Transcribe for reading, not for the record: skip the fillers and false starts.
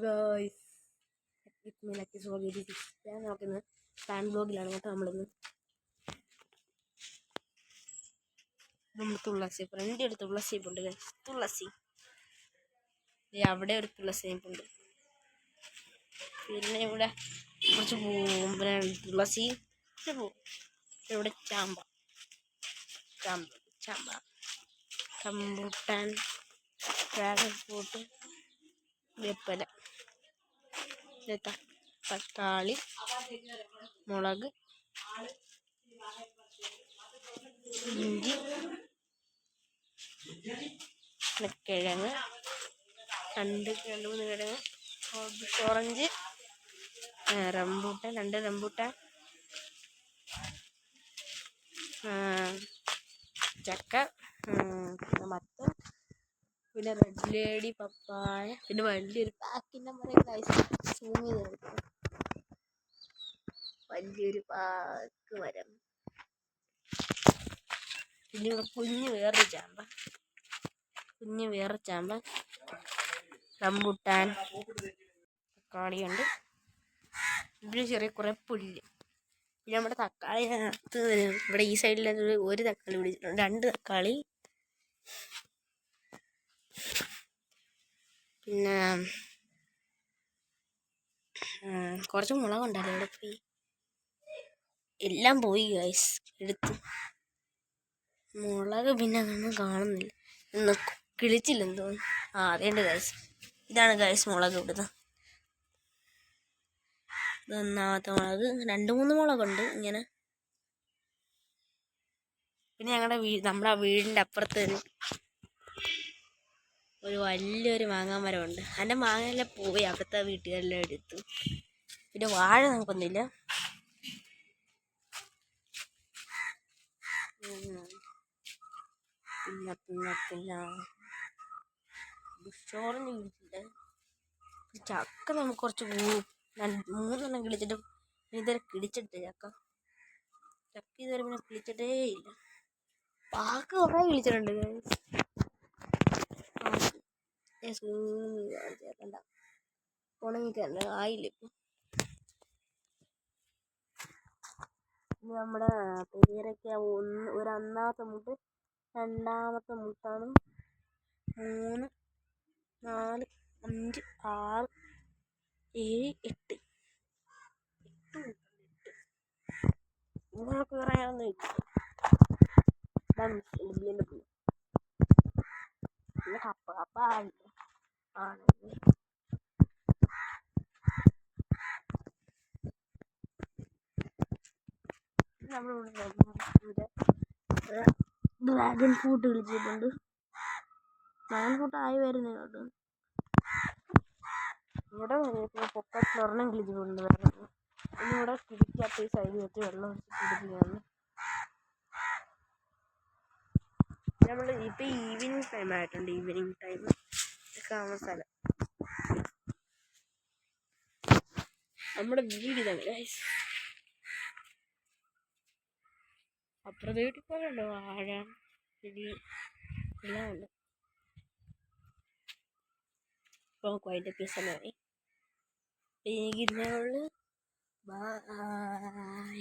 Guys ഞാൻ നോക്കുന്നത് fan ബ്ലോഗിലാണ് കേട്ടോ. നമ്മൾ തുളസി ഫ്രണ്ട് ഒരു തുളസി ഉണ്ട് ഗൈസ്. തുളസി അവിടെ ഒരു തുളസി ഉണ്ട്. പിന്നെ ഇവിടെ കുറച്ച് പൂവും പിന്നെ തുളസി പൂവും. ഇവിടെ ചാമ്പ ചാമ്പ ചാമ്പ റംബൂട്ടാൻ ഡ്രാഗൺ ഫ്രൂട്ട് വേപ്പല തക്കാളി മുളക് ഇഞ്ചി കിഴങ്ങ് രണ്ട് മൂന്ന് കിഴങ്ങ് ഓറഞ്ച് റംബൂട്ടാൻ രണ്ട് റംബൂട്ടാൻ ചക്ക മത്തൻ പിന്നെ റെഡ് ലേഡി പപ്പായ പിന്നെ വലിയൊരു പാക്കിൻ്റെ മരം സൂം ചെയ്ത് വലിയൊരു പാക്ക് മരം. പിന്നെ ഇവിടെ കുഞ്ഞ് വേറൊരു ചാമ്പ റംബൂട്ടാൻ തക്കാളിയുണ്ട്. ഇവിടെ ചെറിയ കുറേ പുല്ല്. പിന്നെ നമ്മുടെ തക്കാളിനകത്ത് ഇവിടെ ഈ സൈഡിൽ ഒരു തക്കാളി പിടിച്ചിട്ടുണ്ട്, രണ്ട് തക്കാളി. പിന്നെ കുറച്ച് മുളകുണ്ടല്ലോ ഇവിടെ പോയി, എല്ലാം പോയി ഗൈസ് എടുത്ത്. മുളക് പിന്നെ ഒന്നും കാണുന്നില്ല, ഇന്ന് കിളിച്ചില്ലെന്ന് തോന്നുന്നു. അതേണ്ട് ഗൈസ്, ഇതാണ് ഗൈസ് മുളക് ഇവിടുന്ന്. ഒന്നാമത്തെ മുളക്, 2-3 മുളകുണ്ട് ഇങ്ങനെ. പിന്നെ നമ്മുടെ വീടിൻ്റെ അപ്പുറത്ത് ഒരു വലിയൊരു മാങ്ങാമരമുണ്ട്. അതിൻ്റെ മാങ്ങയെല്ലാം പോയി, അവിടുത്തെ വീട്ടുകാരെല്ലാം എടുത്തു. പിന്നെ വാഴ നമുക്കൊന്നുമില്ല. പിന്നെ ബുഷോറിന് കിളിച്ചിട്ട് ചക്ക നമുക്ക് കുറച്ച് 3 കിളിച്ചിട്ട് ഇതുവരെ കിളിച്ചിട്ട് ചക്ക ഇതുവരെ പിന്നെ കിളിച്ചിട്ടേ ഇല്ല. പാക്ക് കുറേ കിളിച്ചിട്ടുണ്ട് ഉണങ്ങിക്കണ്ട ആയില്ല. ഇപ്പം നമ്മുടെ പേരയ്ക്ക ഒരു ഒന്നാമത്തെ മുട്ട്, രണ്ടാമത്തെ മുട്ടാണ് 3, 4, 5, 6, 7, 8 നിങ്ങൾക്ക് പറയാനൊന്നും ഇല്ല. പിന്നെ കപ്പ ആണെങ്കിൽ നമ്മളിവിടെ ഡ്രാഗൺ ഫ്രൂട്ട് വിളിച്ചിട്ടുണ്ട്. ഡ്രാഗൺ ഫ്രൂട്ട് ആയി വരുന്നേ കേട്ടോ. ഇവിടെ പൊക്കറ്റിലൊരെണ്ണം കിളിച്ചിട്ടുണ്ട്. ഇനി ഇവിടെ കിളിക്കാത്ത ഈ സൈഡിൽ വെച്ച് വെള്ളം പിടിപ്പിക്കുകയാണ്. നമ്മൾ ഇപ്പം ഈവനിങ് ടൈം ആയിട്ടുണ്ട്. ഈവനിങ് ടൈം കാണുന്ന സ്ഥലം നമ്മുടെ വീട് ഇതാണ് ഗൈസ്. അപ്പുറത്തെ വീട്ടിൽ പോലുണ്ട് വാഴ ചെടി എല്ലാം ഉണ്ട്. ഇപ്പോൾ അതിൻ്റെ പീസമായി. എനിക്ക് ഇതിനുള്ളിൽ ബൈ.